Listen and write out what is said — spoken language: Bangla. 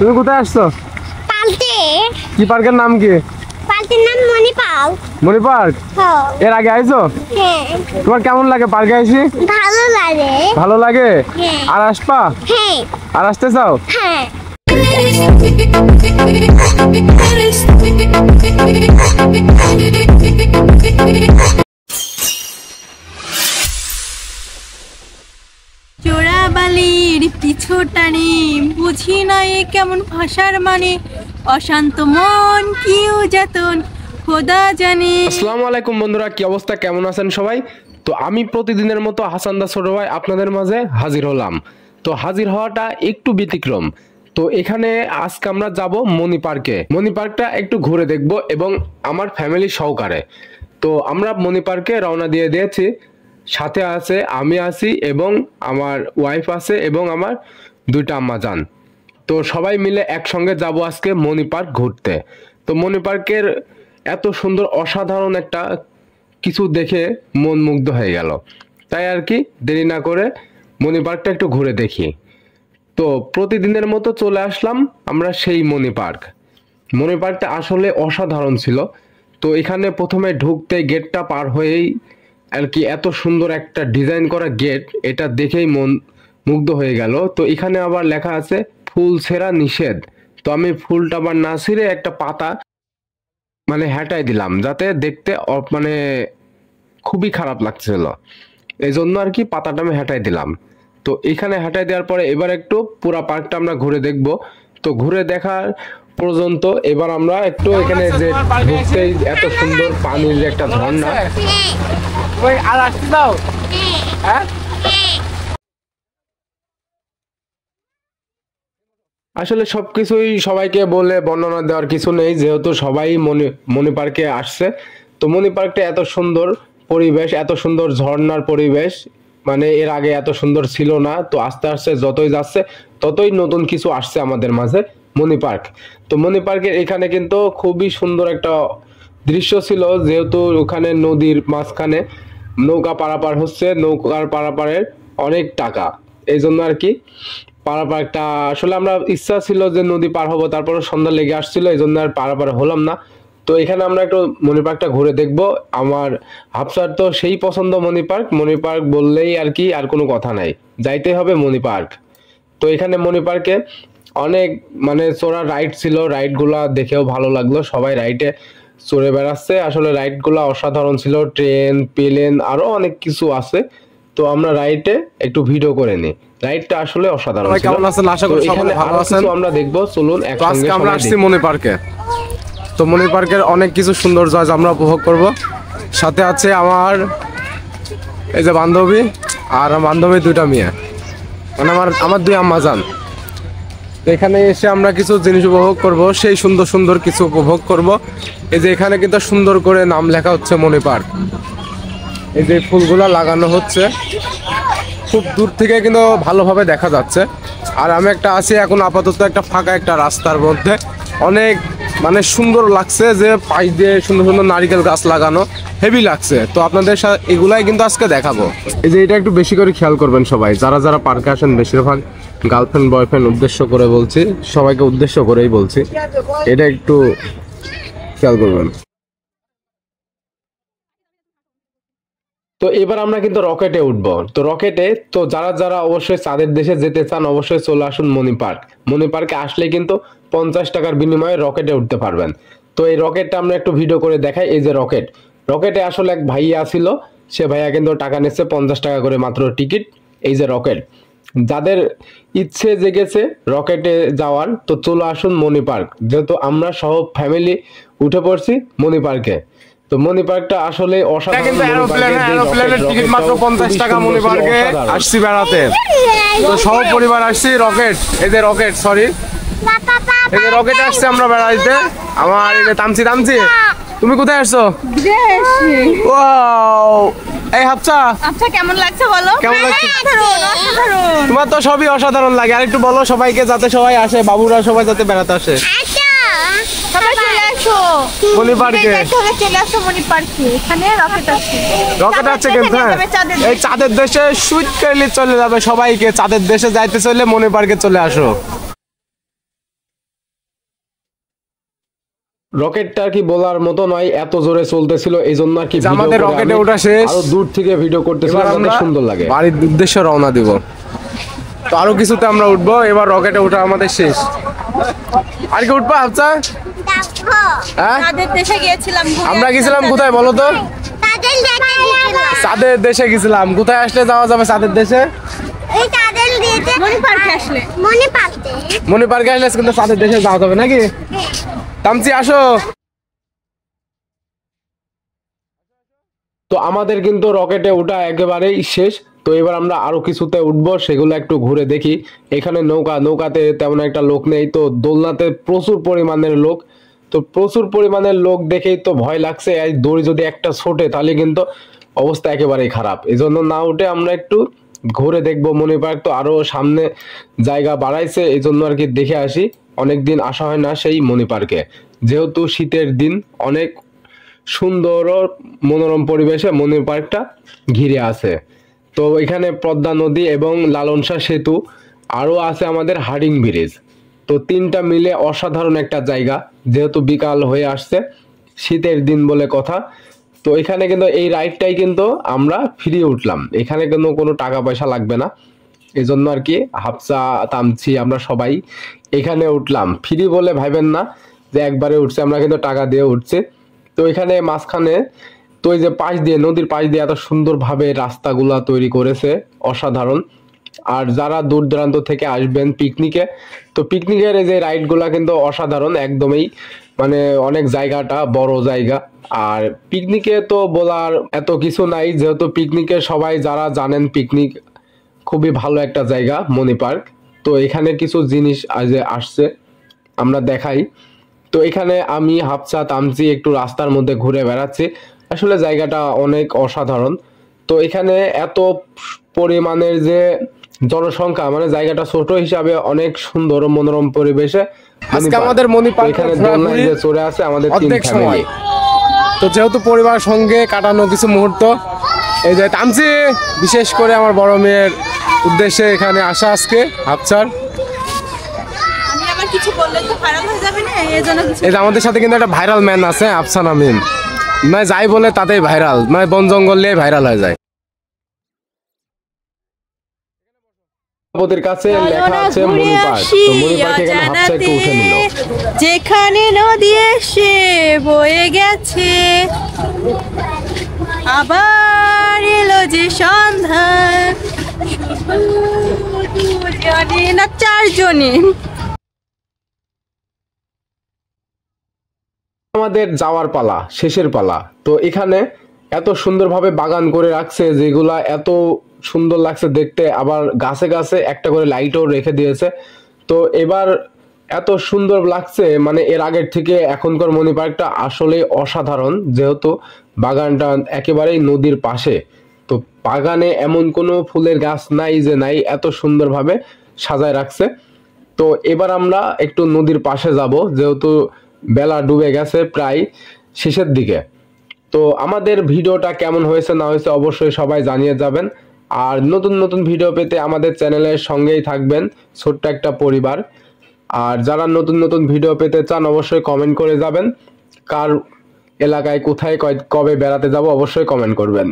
তুমি কোথায় আসছো? পালতে। কি পার্কের নাম কি? পালতের নাম মনি পার্ক। মনি পার্ক? হ্যাঁ। এর আগে আইছো? হ্যাঁ। তোমার কেমন লাগে পার্কে আইছি? ভালো লাগে। ভালো লাগে? হ্যাঁ। আর আসবা? হ্যাঁ। আর আসতে চাও? হ্যাঁ। চোরাবালির পিছু টানে বুঝি নাই কেমন ভাষার মানে অশান্ত মন কিউ যাতন খোদা জানে। আসসালামু আলাইকুম বন্ধুরা, কি অবস্থা, কেমন আছেন সবাই? তো আমি প্রতিদিনের মতো হাসান দা ছোট ভাই আপনাদের মাঝে হাজির হলাম। তো হাজির হওয়াটা একটু ব্যতিক্রম। তো এখানে আজকে আমরা যাব মনি পার্কে। মনি পার্কটা একটু ঘুরে দেখব এবং আমার ফ্যামিলি সহকারে। তো আমরা মনি পার্কে রওনা দিয়ে দিয়েছি। সাথে আছে আমি আছি এবং আমার ওয়াইফ আছে এবং আমার দুইটা আম্মাজান। তো সবাই মিলে একসঙ্গে যাব আজকে মনি পার্ক ঘুরতে। তো মনি পার্কের এত সুন্দর অসাধারণ একটা কিছু দেখে মন মুগ্ধ হয়ে গেল। তাই আর কি দেরি না করে মনি পার্কটা একটু ঘুরে দেখি। তো প্রতিদিনের মতো চলে আসলাম আমরা সেই মনি পার্ক। মনি পার্কটা আসলে অসাধারণ ছিল। তো এখানে প্রথমে ঢুকতে গেটটা পার হয়েই আর কি এত সুন্দর একটা ডিজাইন করা গেট, এটা দেখেই মন মুগ্ধ হয়ে গেল। তো এখানে আবার লেখা আছে ফুল ছেঁড়া নিষেধ। তো আমি ফুলটা আবার না ছিঁড়ে একটা পাতা মানে হ্যাটাই দিলাম, যাতে দেখতে মানে খুবই খারাপ লাগছিল, এই জন্য আর কি পাতাটা আমি হ্যাটাই দিলাম। তো এখানে হ্যাটাই দেওয়ার পরে এবার একটু পুরা পার্কটা আমরা ঘুরে দেখব। তো ঘুরে দেখার পর্যন্ত এবার আমরা একটু এখানে যে ঢুকতেই এত সুন্দর পানির যে একটা ঝর্ণা। আর আসতে দাও। হ্যাঁ, আসলে সবকিছুই সবাইকে বলে বর্ণনা দেওয়ার কিছু নেই, যেহেতু সবাই মনি পার্কে আসছে। তো মনি পার্কটা এত সুন্দর পরিবেশ, এত সুন্দর ঝর্ণার পরিবেশ, মানে এর আগে এত সুন্দর ছিল না। তো আস্তে আস্তে যতই যাচ্ছে ততই নতুন কিছু আসছে আমাদের মাঝে মনি পার্ক। তো মনি পার্কের এখানে কিন্তু খুবই সুন্দর একটা দৃশ্য ছিল, যেহেতু ওখানে নদীর মাঝখানে নৌকা পারাপার হচ্ছে, নৌকার পারাপারের অনেক টাকা, এই জন্য আর কি পারাপারটা আসলে আমরা ইচ্ছা ছিল যে নদী পার হবো, তারপরে সন্ধ্যা লেগে আসছিল, এই জন্য আর পারাপার হলাম না। তো এখানে আমরা একটু মনি পার্কটা ঘুরে দেখব। আমার হাফসার তো সেই পছন্দ মনি পার্ক, মনি পার্ক বললেই আর কি আর কোনো কথা নাই, যাইতে হবে মনি পার্ক। তো এখানে মনি পার্কে অনেক মানে চড়া রাইড ছিল, রাইডগুলা দেখেও ভালো লাগলো, সবাই রাইডে চড়ে বেড়াচ্ছে। আসলে রাইডগুলা অসাধারণ ছিল, ট্রেন, প্লেন, আরো অনেক কিছু আছে। তো আমরা রাইডে একটু ভিডিও করে নিই, রাইডটা আসলে অসাধারণ ছিল। কেমন আছেন? আশা করি সবাই ভালো আছেন। আমরা দেখবো, চলুন একসঙ্গে আমরা আসছি মনি পার্কে। তো মনি পার্কের অনেক কিছু সৌন্দর্য আজ আমরা উপভোগ করব। সাথে আছে আমার এই যে বান্ধবী, আর বান্ধবী দুইটা মেয়ে, মানে আমার দুই আম্মাজান। এখানে এসে আমরা কিছু জিনিস উপভোগ করব, সেই সুন্দর সুন্দর কিছু উপভোগ করব। এই যে এখানে কিন্তু সুন্দর করে নাম লেখা হচ্ছে মনি পার্ক। এই যে ফুলগুলা লাগানো হচ্ছে, খুব দূর থেকে কিন্তু ভালোভাবে দেখা যাচ্ছে। আর আমি একটা আছি এখন আপাতত একটা ফাঁকা একটা রাস্তার মধ্যে, অনেক মানে সুন্দর লাগছে, যে পাশ দিয়ে সুন্দর সুন্দর নারিকেল গাছ লাগানো, হেভি লাগছে। তো আপনাদের সাথে এগুলাই কিন্তু আজকে দেখাবো। এই যে এটা একটু বেশি করে খেয়াল করবেন সবাই, যারা যারা পার্কে আসেন, বেশিরভাগ গার্লফ্রেন্ড বয়ফ্রেন্ড উদ্দেশ্য করে বলছি, সবাইকে উদ্দেশ্য করেই বলছি, এটা একটু খেয়াল করবেন। তো এবার আমরা কিন্তু রকেটে উঠবো। তো রকেটে তো যারা যারা অবশ্যই চাঁদের দেশে যেতে চান অবশ্যই চলে আসুন মনি পার্ক। মনি পার্কে আসলে কিন্তু 50 টাকার বিনিময়ে রকেটে উঠতে পারবেন। তো এই রকেটটা আমরা একটু ভিডিও করে দেখাই। এই যে রকেটে আসলে এক ভাইয়া ছিল, সে ভাইয়া কিন্তু টাকা নিচ্ছে 50 টাকা করে মাত্র টিকিট। এই যে রকেট, যাদের ইচ্ছে জেগেছে রকেটে যাওয়ার, তো চলে আসুন মনি পার্ক। যেহেতু আমরা সহ ফ্যামিলি উঠে পড়ছি মনি পার্কে। তো মনি পার্কটা আসলে এরোপ্লেনের টিকিট মাত্র 50 টাকা। মনি পার্কে আসছি বেড়াতে, তো সব পরিবার আসছি। রকেট, এই যে রকেট, সরি এই যে রকেটে আসছি আমরা বেড়াইতে। আমার এই যে তামসি, তুমি কোথায় আসছো? এই হাফসা, আচ্ছা কেমন লাগছে বলো? কেমন লাগছে? অসাধারণ। তোমার তো সবই অসাধারণ লাগে। আর একটু বলো সবাইকে, যাতে সবাই আসে, বাবুরা সবাই যাতে বেড়াতে আসে। সবাই চলে আসো মনি পার্কে, চলে আসো মনি পার্কে। এখানে রকেট আছে, রকেট আছে কিন্তু এই চাঁদের দেশে সুইট করলে চলে যাবে সবাইকে। চাঁদের দেশে যাইতে চলে মনি পার্কে চলে আসো। রকেটটা আর কি বলার মতো নয়, এত জোরে চলতেছিল, এই জন্য আর কি যে আমাদের রকেটে ওঠা শেষ, আরো দূর থেকে ভিডিও করতেছিলাম, এবার আমরা সুন্দর লাগে। বাড়ির উদ্দেশ্যে রওনা দিব। তো আরো কিছুতে আমরা উঠবো, এবার রকেটে ওঠা আমাদের শেষ। আর কি উঠবো আচ্ছা? দেখো হ্যাঁ, তাদের দেশে গিয়েছিলাম আমরা গেছিলাম কোথায় বলো তো? তাদের দেখে গেছিলাম। চাঁদের দেশে গেছিলাম। কোথায় আসলে যাওয়া যাবে চাঁদের দেশে? এই তাদের দিতে মনি পার্কে আসলে। মনি পালতে মনি পার্কে আসলে কিন্তু চাঁদের দেশে যাওয়া যাবে নাকি? তামসি আসো। তো আমাদের কিন্তু রকেটে ওঠা একেবারেই শেষ। তো এবার আমরা আরো কিছুতে উঠবো, সেগুলো একটু ঘুরে দেখি। এখানে নৌকাতে তেমন একটা লোক নেই, তো দোলনাতে প্রচুর পরিমাণের লোক। তো প্রচুর পরিমাণের লোক দেখেই তো ভয় লাগছে, এই দড়ি যদি একটা ছোটে তাহলে কিন্তু অবস্থা একেবারেই খারাপ। এই জন্য না উঠে আমরা একটু ঘুরে দেখবো মনি পার্ক। তো আরো সামনে জায়গা বাড়াইছে, এই জন্য আর কি দেখে আসি। অনেকদিন আসা হয় না সেই মনি পার্কে, যেহেতু শীতের দিন অনেক সুন্দর ও মনোরম পরিবেশে মনি পার্কটা ঘিরে আছে। তো এখানে পদ্মা নদী এবং লালন শাহ সেতু, আরও আছে আমাদের হার্ডিং ব্রিজ। তো তিনটা মিলে অসাধারণ একটা জায়গা, যেহেতু বিকাল হয়ে আসছে, শীতের দিন বলে কথা। তো এখানে কিন্তু এই রাইডটাই কিন্তু আমরা ফ্রি উঠলাম, এখানে কিন্তু কোনো টাকা পয়সা লাগবে না। এই জন্য আর কি হাফসা তামছি আমরা সবাই এখানে উঠলাম, ফ্রি বলে ভাবেন না যে একবারে উঠছে, আমরা কিন্তু টাকা দিয়ে উঠছি। তো এখানে মাঝখানে তো এই যে পাশ দিয়ে, নদীর পাশ দিয়ে এত সুন্দরভাবে রাস্তাগুলা তৈরি করেছে, অসাধারণ। আর যারা দূর দূরান্ত থেকে আসবেন পিকনিকে, তো পিকনিকের এই যে রাইডগুলা কিন্তু অসাধারণ একদমই, মানে অনেক জায়গাটা বড় জায়গা। আর পিকনিকে তো বলার এত কিছু নাই, যেহেতু পিকনিকে সবাই যারা জানেন পিকনিক খুবই ভালো একটা জায়গা মনি পার্ক। তো এখানে কিছু জিনিস আজ আসছে, আমরা দেখাই। তো এখানে আমি হাফসা তামজি একটু রাস্তার মধ্যে ঘুরে বেড়াচ্ছি, আসলে জায়গাটা অনেক অসাধারণ। তো এখানে এত পরিমাণের যে জনসংখ্যা, মানে জায়গাটা ছোট হিসাবে অনেক সুন্দর ও মনোরম পরিবেশে আজকে আমাদের মনি পার্কে এখানে দোলনায় যে চড়ে আছে আমাদের তিন অর্ধেক সময়। ফ্যামিলি। তো যেহেতু পরিবারের সঙ্গে কাটানো কিছু মুহূর্ত, এই যে তামসি বিশেষ করে আমার বড় মেয়ের উদ্দেশ্যে এখানে আসা আজকে হাফসার। আমি আবার কিছু বললে তো ভাইরাল হয়ে যাবে না, এই জন্য কিছু। এই যে আমাদের সাথে কিন্তু একটা ভাইরাল ম্যান আছে আফসান আমিন, মানে যাই বলে তাতেই ভাইরাল, মানে বন জঙ্গল নিয়ে ভাইরাল হয়ে যায়। আমাদের কাছে লেখা আছে মনি পার্ক, তো মনি পার্ক এখানে হাফসা একটু উঠে নিল। যেখানে নদী এসে বয়ে গেছে, আবার এলো যে সন্ধ্যা, দুজনে না চারজনে। আমাদের যাওয়ার পালা, শেষের পালা। তো এখানে এত সুন্দরভাবে বাগান করে রাখছে, যেগুলা এত সুন্দর লাগছে দেখতে, আবার গাছে গাছে একটা করে লাইটও রেখে দিয়েছে। তো এবার এত সুন্দর লাগছে, মানে এর আগের থেকে এখনকার মনি পার্কটা আসলে অসাধারণ, যেহেতু বাগানটা একেবারেই নদীর পাশে। তো বাগানে এমন কোনো ফুলের গাছ নাই যে নাই, এত সুন্দরভাবে সাজায় রাখছে। তো এবার আমরা একটু নদীর পাশে যাব, যেহেতু বেলা ডুবে গেছে প্রায় শেষের দিকে। তো আমাদের ভিডিওটা কেমন হয়েছে না হয়েছে অবশ্যই সবাই জানিয়ে যাবেন। আর নতুন নতুন ভিডিও পেতে আমাদের চ্যানেলের সঙ্গেই থাকবেন, ছোট্ট একটা পরিবার। আর যারা নতুন নতুন ভিডিও পেতে চান অবশ্যই কমেন্ট করে যাবেন, কার এলাকায় কোথায় কবে বেড়াতে যাব অবশ্যই কমেন্ট করবেন।